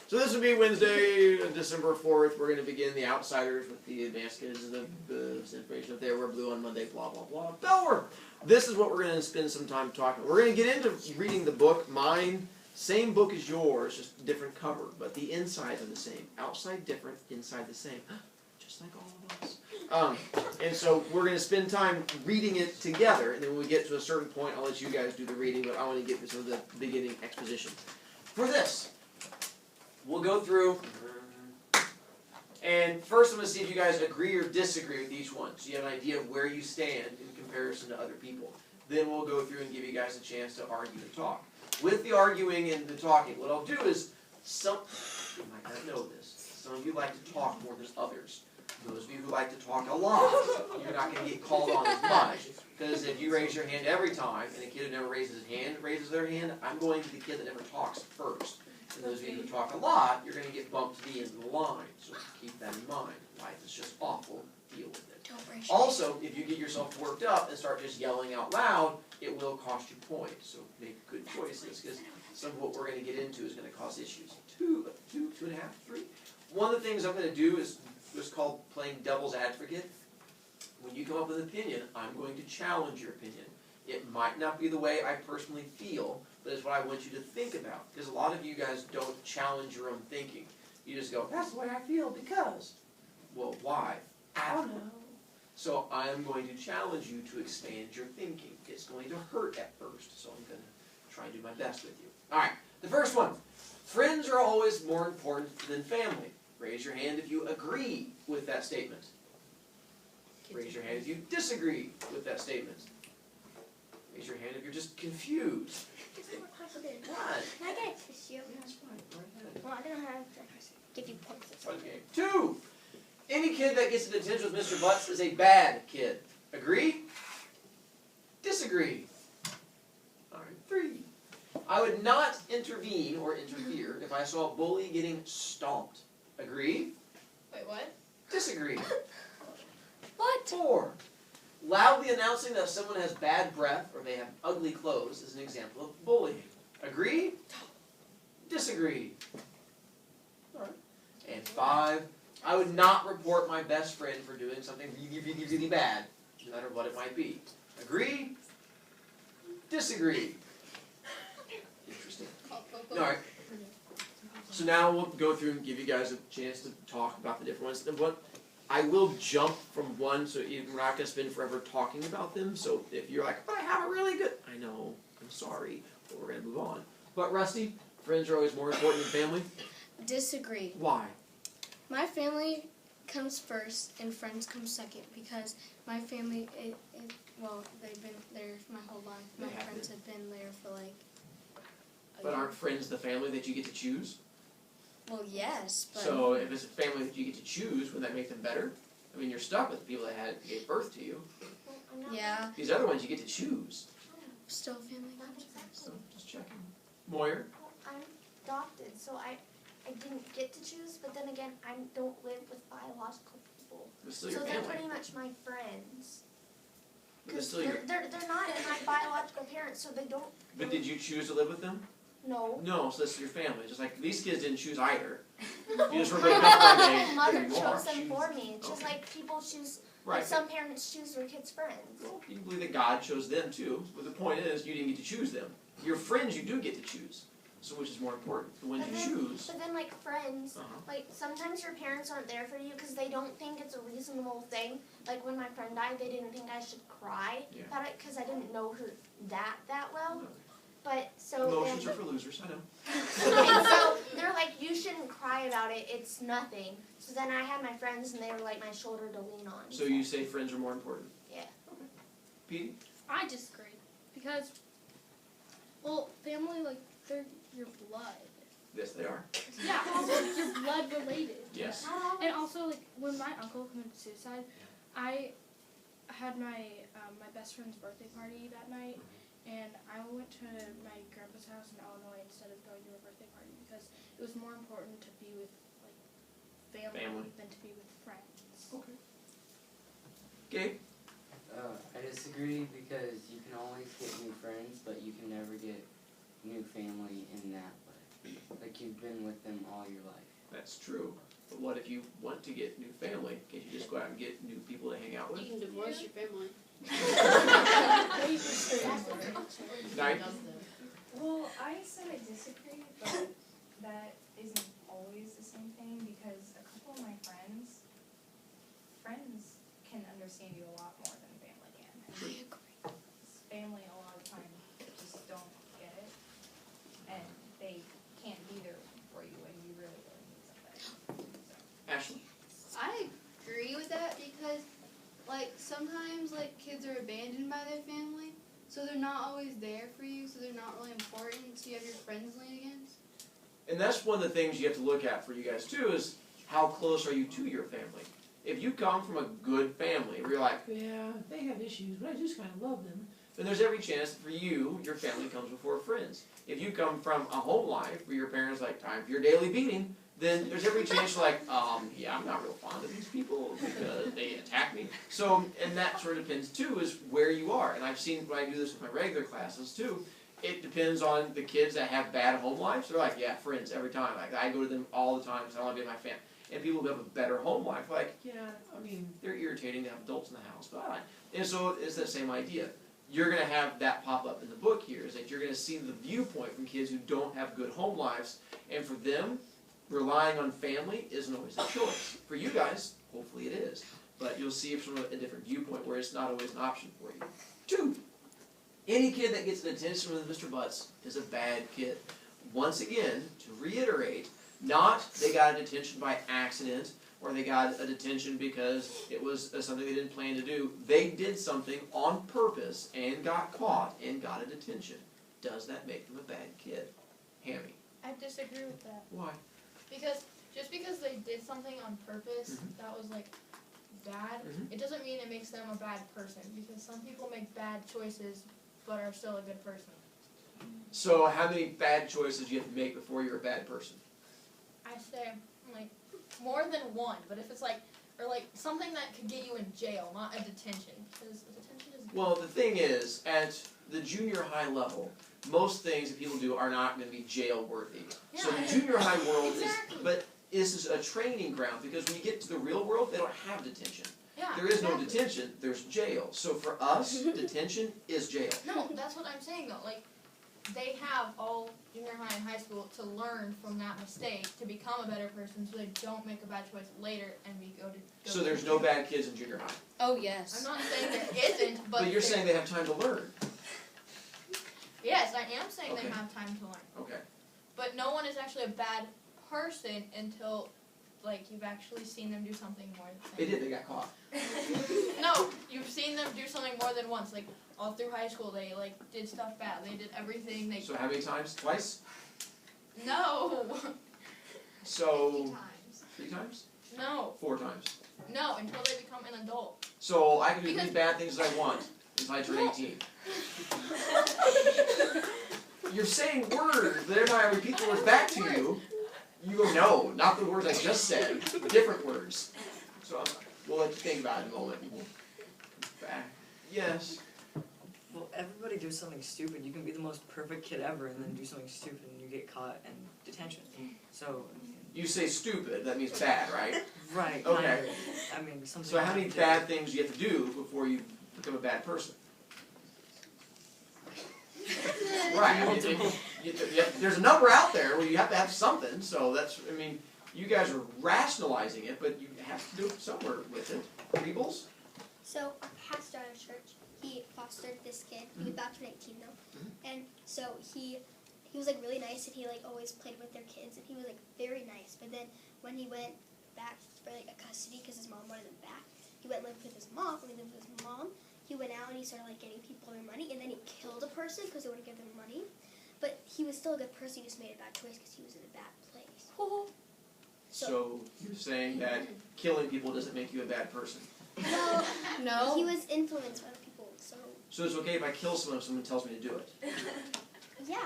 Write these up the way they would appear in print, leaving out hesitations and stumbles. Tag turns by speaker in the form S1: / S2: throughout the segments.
S1: So this will be Wednesday, December 4th. We're going to begin the outsiders with the advanced kids. The information up there. We're blue on Monday, blah, blah, blah. Bellward. This is what we're going to spend some time talking. We're going to get into reading the book. Mine, same book as yours, just different cover. But the inside are the same. Outside different, inside the same. Just like all of us. And so we're going to spend time reading it together. And then when we get to a certain point, I'll let you guys do the reading. But I want to get to some of the beginning exposition. For this, we'll go through, and first I'm going to see if you guys agree or disagree with each one, so you have an idea of where you stand in comparison to other people. Then we'll go through and give you guys a chance to argue and talk. With the arguing and the talking, what I'll do is, you might not know this, some of you like to talk more than others. Those of you who like to talk a lot, you're not going to get called on as much. Because if you raise your hand every time, and a kid who never raises his hand raises their hand, I'm going to the kid that never talks first. And those of you who talk a lot, you're going to get bumped to the end of the line. So keep that in mind. Life is just awful. Deal with it. Also, if you get yourself worked up and start just yelling out loud, it will cost you points. So make good choices, because some of what we're going to get into is going to cause issues. 2 and a half, 3. One of the things I'm going to do is what's called playing devil's advocate. When you come up with an opinion, I'm going to challenge your opinion. It might not be the way I personally feel, but it's what I want you to think about. Because a lot of you guys don't challenge your own thinking. You just go, that's the way I feel because. Well, why? I don't know. So I'm going to challenge you to expand your thinking. It's going to hurt at first, so I'm going to try and do my best with you. All right, the first one. Friends are always more important than family. Raise your hand if you agree with that statement. Raise your hand if you disagree with that statement. Raise your hand if you're just confused. What?
S2: Can I get a tissue?
S1: Yeah, that's fine. Go ahead.
S2: Well, I don't have to give you points.
S1: Okay. 2. Any kid that gets into detention with Mr. Butts is a bad kid. Agree? Disagree? All right. 3. I would not intervene or interfere if I saw a bully getting stomped. Agree?
S3: Wait, what?
S1: Disagree?
S2: What?
S1: 4. Loudly announcing that someone has bad breath or they have ugly clothes is an example of bullying. Agree? Disagree? All right. And 5. I would not report my best friend for doing something really, really, really bad, no matter what it might be. Agree? Disagree? Interesting. All right. So now we'll go through and give you guys a chance to talk about the different ones. And what I will jump from one, so we're not going to spend forever talking about them. So if you're like, but I have a really good, I know, I'm sorry, but we're going to move on. But Rusty, friends are always more important than family?
S2: Disagree.
S1: Why?
S2: My family comes first and friends come second because my family, well, they've been there my whole life. My friends have been there for like a
S1: But
S2: year.
S1: aren't friends the family that you get to choose?
S2: Well, yes, but...
S1: So if it's a family that you get to choose, would that make them better? I mean, you're stuck with the people that gave birth to you.
S2: Yeah.
S1: These other ones you get to choose.
S2: Still family comes first.
S1: So just checking. Moyer?
S4: I'm adopted, so I didn't get to choose, but then again, I don't live with biological people.
S1: But still
S4: So
S1: your
S4: they're
S1: family.
S4: pretty much my friends.
S1: But it's
S4: Because
S1: still your...
S4: they're not my biological parents, so they don't...
S1: But did you choose to live with them?
S4: No.
S1: No, so this is your family. Just like these kids didn't choose either. You just were waking up one day.
S4: My mother
S1: here you are.
S4: chose them for me. It's just
S1: Okay.
S4: like people choose,
S1: Right.
S4: like some parents choose their kids' friends.
S1: Well, you can believe that God chose them too. But the point is, you didn't get to choose them. Your friends you do get to choose. So which is more important? The ones you choose.
S4: But then, like, friends,
S1: Uh-huh.
S4: like, sometimes your parents aren't there for you because they don't think it's a reasonable thing. Like, when my friend died, they didn't think I should cry
S1: Yeah.
S4: about it because I didn't know her that well.
S1: Okay.
S4: But, so...
S1: Emotions are for losers, I know.
S4: And so, they're like, you shouldn't cry about it, it's nothing. So then I had my friends, and they were like my shoulder to lean on.
S1: So you say friends are more important?
S4: Yeah.
S1: Okay. Pete?
S3: I disagree. Because, well, family, like, they're your blood.
S1: Yes, they are.
S3: Yeah, also, you're blood related.
S1: Yes.
S3: And also, like, when my uncle committed suicide, I had my my best friend's birthday party that night, and I went to my grandpa's house in Illinois instead of going to a birthday party because it was more important to be with, like, family. Than to be with friends.
S1: Okay. Gabe?
S5: I disagree because you can always get new friends, but you can never get new family in that way. Like, you been with them all your life.
S1: That's true. But what if you want to get new family? Can't you just go out and get new people to hang out with?
S6: You can divorce your family.
S1: Night?
S7: Well, I said I disagree, but that isn't always the same thing because a couple of my friends can understand you a lot more than family can. And family a lot of times just don't get it, and they can't be there for you when you really, really need something. So.
S1: Ashley?
S6: I agree with that because, like, sometimes, like, kids are abandoned by their family, so they're not always there for you, so they're not really important, so you have your friends to lean against.
S1: And that's one of the things you have to look at for you guys too is how close are you to your family? If you come from a good family where you're like, yeah, they have issues, but I just kind of love them, then there's every chance that for you, your family comes before friends. If you come from a home life where your parents like, time for your daily beating, then there's every chance you're like, yeah, I'm not real fond of these people because they attack me. So, and that sort of depends too is where you are. And I've seen when I do this with my regular classes too, it depends on the kids that have bad home lives. They're like, yeah, friends every time. Like I go to them all the time because I want to be in my family. And people who have a better home life, like, yeah, I mean, they're irritating. They have adults in the house, but and so it's the same idea. You're going to have that pop up in the book here is that you're going to see the viewpoint from kids who don't have good home lives, and for them, relying on family isn't always a choice. For you guys, hopefully it is, but you'll see it from a different viewpoint where it's not always an option for you. 2, any kid that gets an attention with Mr. Butts is a bad kid. Once again, to reiterate, not they got a detention by accident or they got a detention because it was something they didn't plan to do. They did something on purpose and got caught and got a detention. Does that make them a bad kid? Hammy.
S3: I disagree with that.
S1: Why?
S3: Because just because they did something on purpose that was like bad, it doesn't mean it makes them a bad person. Because some people make bad choices but are still a good person.
S1: So how many bad choices do you have to make before you're a bad person?
S3: I say like more than one, but if it's like or like something that could get you in jail, not a detention, because a detention is.
S1: Well, the thing is, at the junior high level, most things that people do are not going to be jail worthy. So the junior high world but this is a training ground because when you get to the real world, they don't have detention.
S3: Yeah,
S1: There is no detention, there's jail. So for us, detention is jail.
S3: No, that's what I'm saying though. Like, they have all junior high and high school to learn from that mistake to become a better person, so they don't make a bad choice later and go to.
S1: So there's no bad kids in junior high.
S2: Oh yes.
S3: I'm not saying there isn't, but.
S1: But you're saying they have time to learn.
S3: Yes, I am saying
S1: Okay.
S3: they have time to learn.
S1: Okay.
S3: But no one is actually a bad person until, like, you've actually seen them do something more than.
S1: They did, they got caught.
S3: No, you've seen them do something more than once. Like, all through high school, they, like, did stuff bad. They did everything they.
S1: So how many times? Twice?
S3: No.
S1: So 3 times?
S3: No.
S1: 4 times.
S3: No, until they become an adult.
S1: So I can do
S3: Because-
S1: as bad things as I want until I turn 18. You're saying words, but every time I repeat the words back to you, you go, no, not the words I just said, different words. So we'll let you think about it in a moment. Back. Yes.
S8: Well, everybody does something stupid. You can be the most perfect kid ever and then do something stupid and you get caught and detention. So,
S1: You say stupid, that means bad, right?
S8: right,
S1: Okay.
S8: kind of. I mean, something.
S1: So how many bad things do you have to do before you become a bad person? Right. I mean, there's a number out there where you have to have something, so that's, I mean, you guys are rationalizing it, but you have to do it somewhere with it. Rebels?
S9: So our pastor at our church, he fostered this kid. He was about to be 19 though, and so he was like really nice, and he like always played with their kids, and he was like very nice. But then when he went back for like a custody because his mom wanted him back, he went and lived with his mom. When he lived with his mom, he went out and he started like getting people their money, and then he killed a person because they wouldn't give them money. But he was still a good person. He just made a bad choice because he was in a bad place.
S1: So you're saying that killing people doesn't make you a bad person?
S9: No,
S2: No.
S9: he was influenced by people. So
S1: So it's okay if I kill someone if someone tells me to do it?
S9: yeah.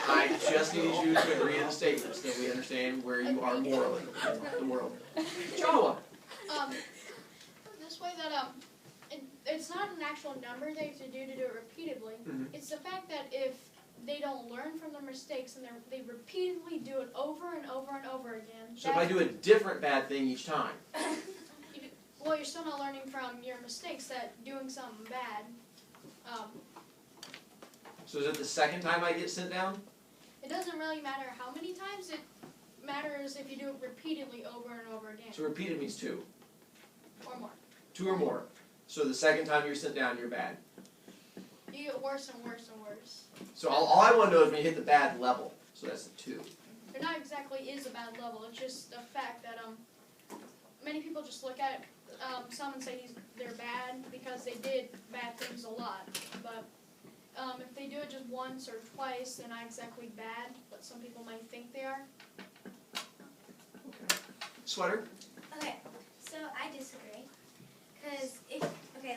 S1: I just need you to agree to the statements that we understand where you are morally in the world. Joshua.
S3: This way that it's not an actual number they have to do it repeatedly.
S1: Mhm.
S3: It's the fact that if they don't learn from their mistakes, and they repeatedly do it over and over and over again.
S1: So if I do a different bad thing each time,
S3: Well, you're still not learning from your mistakes. That doing something bad.
S1: so is it the second time I get sent down?
S3: It doesn't really matter how many times. It matters if you do it repeatedly over and over again,
S1: So repeated means 2.
S3: or more.
S1: 2 or more. So the second time you're sent down, you're bad.
S3: You get worse and worse and worse.
S1: So all I want to know is when you hit the bad level. So that's the 2.
S3: It not exactly is a bad level. It's just a fact that many people just look at it. Some and say they're bad because they did bad things a lot. But if they do it just once or twice, they're not exactly bad. But some people might think they are.
S1: Sweater?
S10: Okay, so I disagree. Because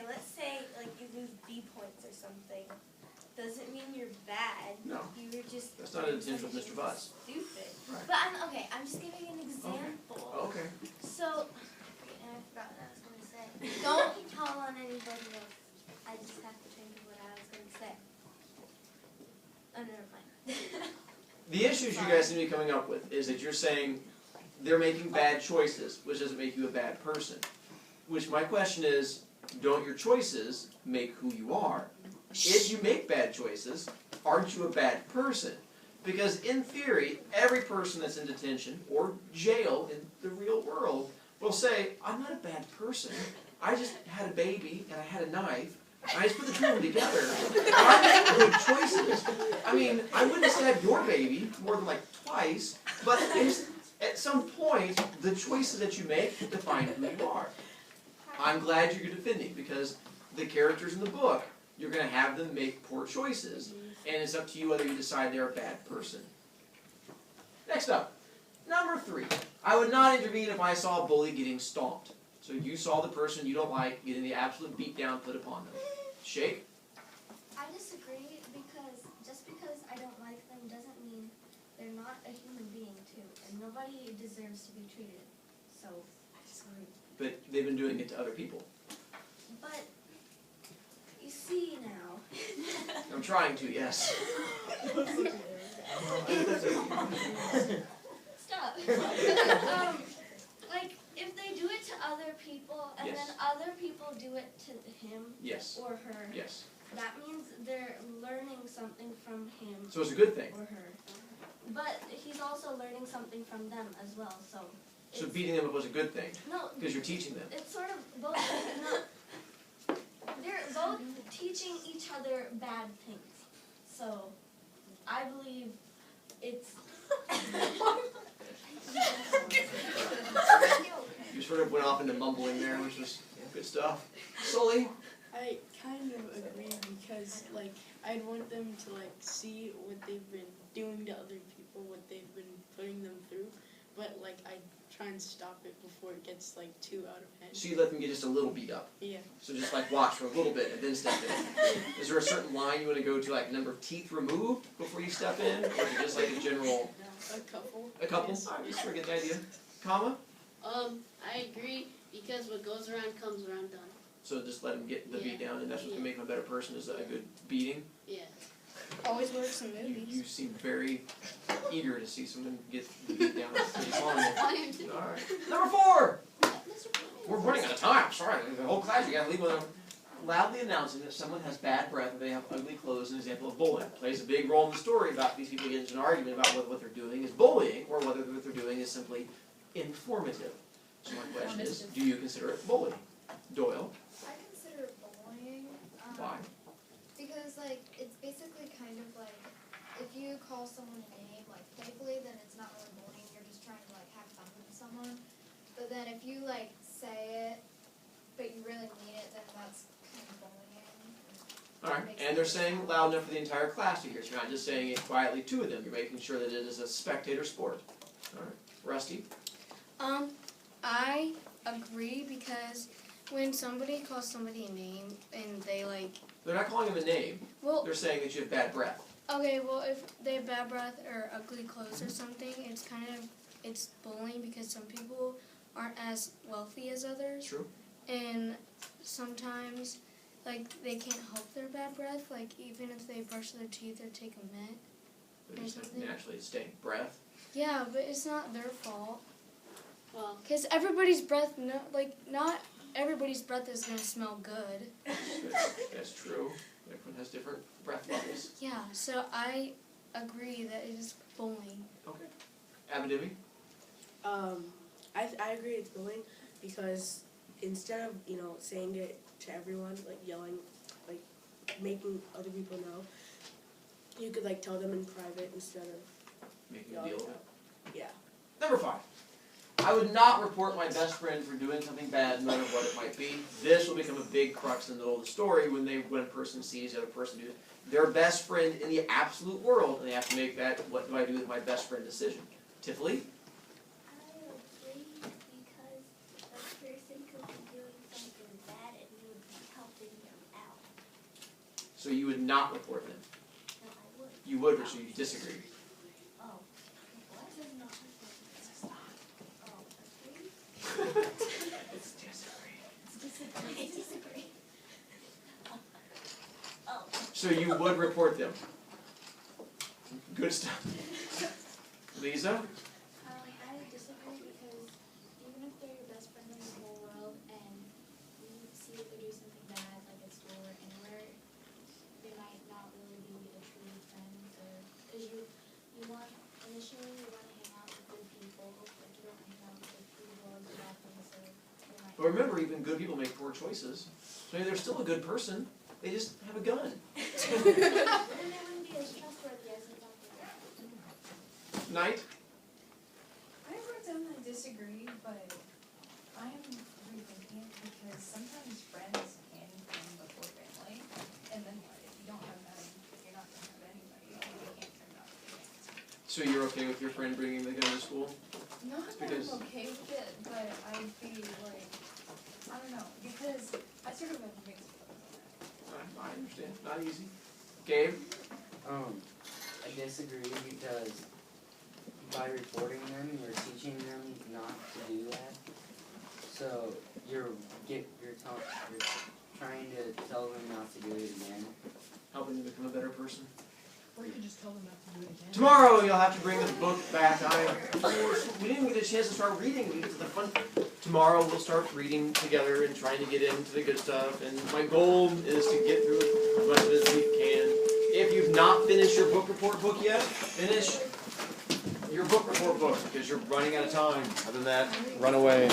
S10: let's say like you lose B points or something, doesn't mean you're bad.
S1: No.
S10: You were just.
S1: That's not an intention of Mr. Butts.
S10: Stupid.
S1: Right.
S10: But I'm just giving an example.
S1: Okay.
S10: So, and I forgot what I was going to say. Don't tell on anybody else. I just have to think of what I was going to say. Oh, never mind.
S1: The issues you guys seem to be coming up with is that you're saying they're making bad choices, which doesn't make you a bad person. Which my question is, don't your choices make who you are? If you make bad choices, aren't you a bad person? Because in theory, every person that's in detention or jail in the real world will say, I'm not a bad person. I just had a baby and I had a knife. I just put the two of them together. And I make good choices. I mean, I wouldn't stab your baby more than like twice, but at some point, the choices that you make define who you are. I'm glad you're defending because the characters in the book, you're going to have them make poor choices, and it's up to you whether you decide they're a bad person. Next up, number 3. I would not intervene if I saw a bully getting stomped. So you saw the person you don't like getting the absolute beat down put upon them. Shake?
S9: I disagree because just because I don't like them doesn't mean they're not a human being too, and nobody deserves to be treated. So I disagree.
S1: But they've been doing it to other people.
S9: But you see now.
S1: I'm trying to, yes.
S9: Stop. Like if they do it to other people and
S1: Yes.
S9: then other people do it to him
S1: Yes.
S9: or her,
S1: Yes.
S9: that means they're learning something from him
S1: So it's a good thing.
S9: or her. But he's also learning something from them as well. So
S1: So
S9: it's,
S1: beating them up was a good thing
S9: no,
S1: because you're teaching them.
S9: it's sort of both. No, they're both teaching each other bad things. So I believe it's.
S1: You sort of went off into mumbling there, which was good stuff. Sully?
S11: I kind of agree because, like, I'd want them to, like, see what they've been doing to other people, what they've been putting them through, but, like, I try and stop it before it gets, like, too out of hand.
S1: So you let them get just a little beat up.
S11: Yeah.
S1: So just like watch for a little bit and then step in. Is there a certain line you want to go to, like number of teeth removed before you step in? Or is it just like a general?
S11: A couple.
S1: A couple?
S11: Yes.
S1: Alright, just sort of get the idea. Comma?
S12: I agree because what goes around comes around done.
S1: So just let them get the beat
S12: Yeah.
S1: down and that's what's going to
S12: Yeah.
S1: make them a better person is a good beating.
S12: Yeah.
S11: Always works in
S1: You
S11: movies.
S1: seem very eager to see someone get the beat down. It's horrible. Alright. Number 4! We're running out of time. Sorry, the whole class you got to leave with them. Loudly announcing that someone has bad breath or they have ugly clothes, an example of bullying. Plays a big role in the story about these people getting into an argument about whether what they're doing is bullying or whether what they're doing is simply informative. So my question is, do you consider it bullying? Doyle?
S13: I consider it bullying.
S1: Why?
S13: Because, like, it's basically kind of like, if you call someone a name, like, playfully, then it's not really bullying, you're just trying to, like, have fun with someone. But then if you, like, say it, but you really mean it, then that's kind of bullying.
S1: Alright, and they're saying it loud enough for the entire class to hear, so you're not just saying it quietly to them, you're making sure that it is a spectator sport. Alright, Rusty?
S2: I agree because when somebody calls somebody a name and they like,
S1: They're not calling them a name,
S2: well,
S1: they're saying that you have bad breath.
S2: okay, well if they have bad breath or ugly clothes or something, it's bullying because some people aren't as wealthy as others.
S1: True.
S2: And sometimes like they can't help their bad breath. Like even if they brush their teeth or take a mint.
S1: They just have naturally stink breath.
S2: Yeah, but it's not their fault.
S12: Well,
S2: Because everybody's breath, not everybody's breath is gonna smell good.
S1: That's true. Everyone has different breath levels.
S2: Yeah, so I agree that it is bullying.
S1: Okay. Abidemi?
S11: I agree it's bullying because instead of, saying it to everyone, like yelling, like making other people know, you could like tell them in private instead of
S1: Making a
S11: yelling
S1: deal
S11: it
S1: with it.
S11: out. Yeah.
S1: Number 5. I would not report my best friend for doing something bad, no matter what it might be. This will become a big crux in the middle of the story when a person sees the other person do their best friend in the absolute world, and they have to make that "what do I do with my best friend" decision. Tiffany?
S10: I agree because the person could be doing something bad and you would be helping them out.
S1: So you would not report them.
S10: No, I would.
S1: You would, or so you disagree.
S10: Oh. What? This is not Oh, agree?
S1: It's disagree.
S10: I disagree. Oh.
S1: So you would report them. Good stuff. Lisa?
S13: I disagree because even if they're your best friend in the whole world and you see that they do something bad, like at school or anywhere, they might not really be a true friend, or because you want initially you want to hang out with good people, but you don't hang out with good people or do bad things, so they might.
S1: But remember, even good people make poor choices. So they're still a good person. They just have a gun.
S13: Then they wouldn't be as trustworthy as you thought they were.
S1: Knight?
S7: I wrote down I disagree, but I am rethinking it because sometimes friends can come before family, and then what? If you don't have them, you're not gonna have anybody, and you can't turn out.
S1: So you're okay with your friend bringing the gun to school?
S7: Not that
S1: Because-
S7: I'm okay with it, but I'd be like, I don't know, because I sort of have mixed feelings on that.
S1: I understand. Not easy. Gabe?
S5: I disagree because by reporting them, you're teaching them not to do that. So you're trying to tell them not to do it again.
S1: Helping them become a better person.
S8: Or you can just tell them not to do it again.
S1: Tomorrow you'll have to bring the book back. We didn't get a chance to start reading. We get to the fun. Tomorrow we'll start reading together and trying to get into the good stuff. And my goal is to get through as much of it as we can. If you've not finished your book report book yet, finish your book report book because you're running out of time. Other than that, run away.